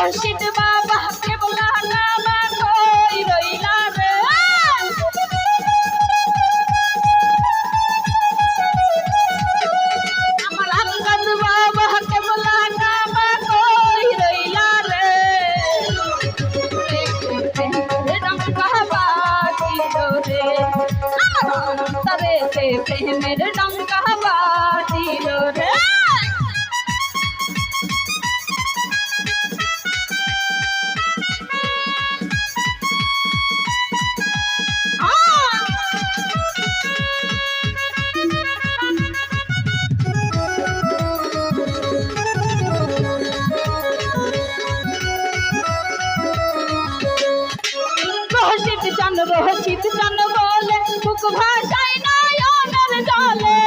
রশিদ বাবা কেবলা কাবা কই রইলা রে আমার আঙ্গাদ বাবা কেবলা কাবা কই রইলা রে রঙ্গা বাজিল রে আমার অন্তরে প্রেমের রঙ্গা বাজিল রে রহস্যিত চান বলে বুক ভাষায় নয়নের জলে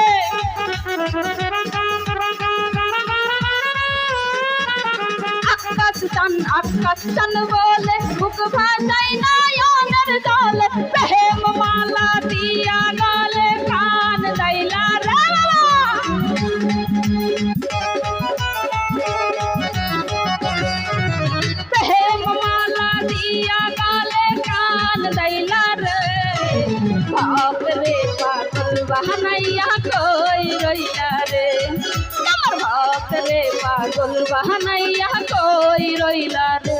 আকাশ চান বলে বুক ভাষায় নয়নের জলে প্রেম মালা দিয়া গলে কান দাইলা রে প্রেম মালা দিয়া গলে কান দাইলা बाप रे पागल बहनैया कोई रोइला रे আমার बाप रे पागल बहनैया कोई रोइला रे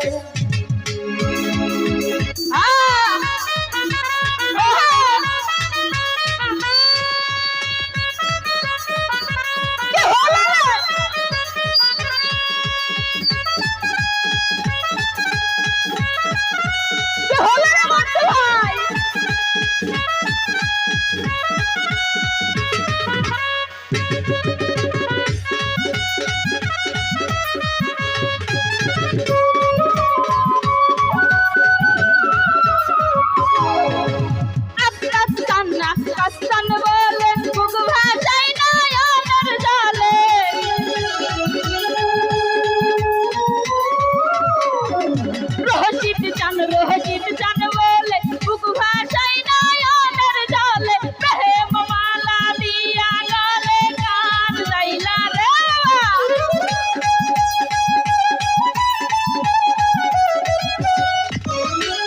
রহস্যিত চান বলে বুক ভাষায় নয়নের জলে প্রেম মালা দিয়া গলে কান দাইলা রে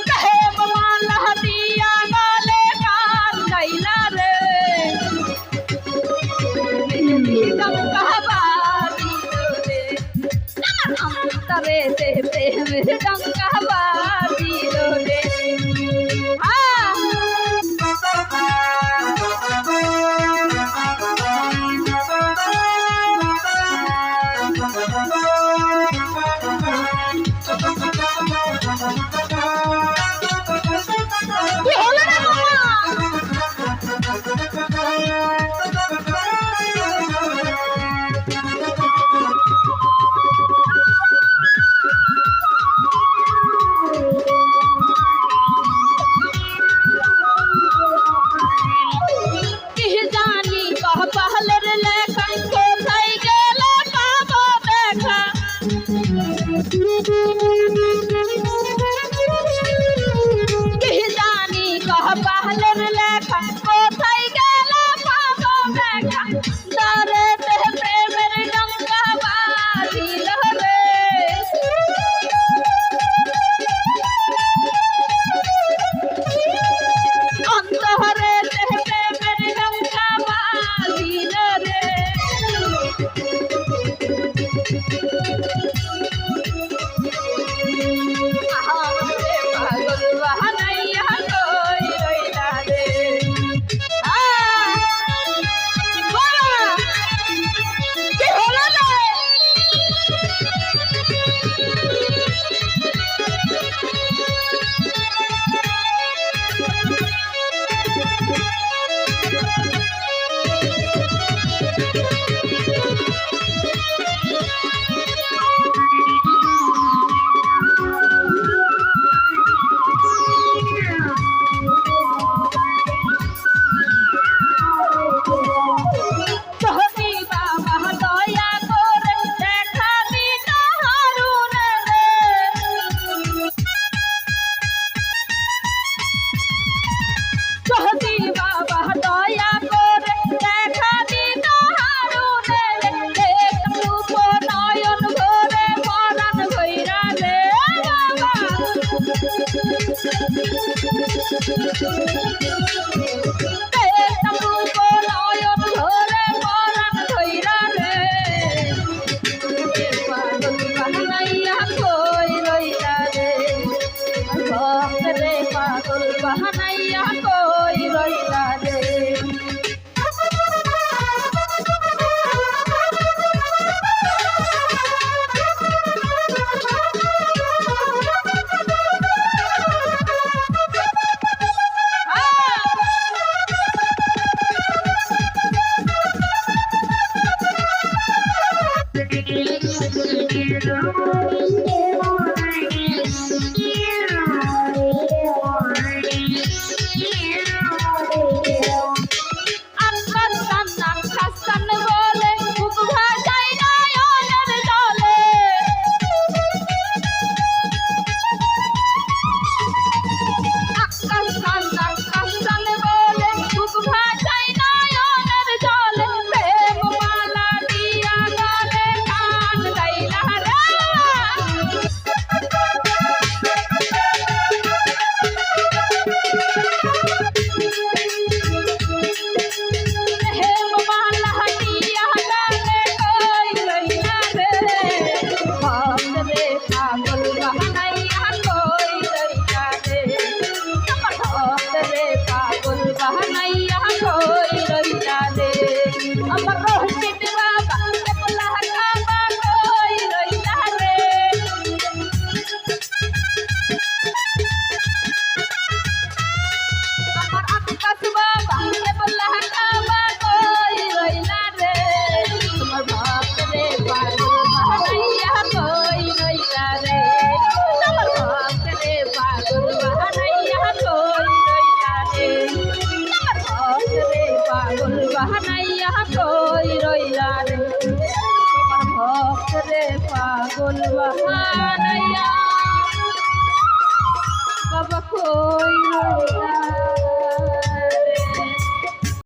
প্রেম মালা দিয়া গলে কান দাইলা রে গঙ্গা বাজিল রে আমার অন্তরে প্রেমের গঙ্গা বাজিল রে बहनैया कोई रोइला रे तुम्हार भक्त रे पागल बहनैया कब कोई रोइला।